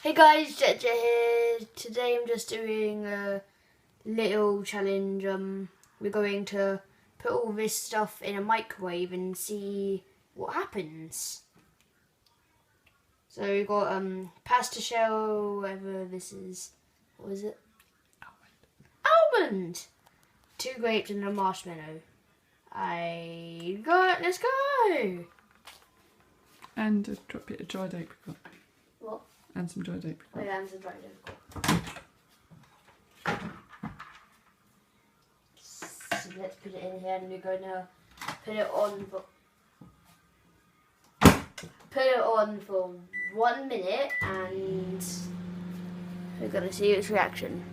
Hey guys, Jet here. Today I'm just doing a little challenge. We're going to put all this stuff in a microwave and see what happens. So we've got pasta shell, whatever this is. What is it? Almond! 2 grapes and a marshmallow. Let's go! And a bit of dried apricot. What? And some dried apricot. Oh yeah, and some dried apricot. So let's put it in here and we're going to put it on for 1 minute and we're going to see its reaction.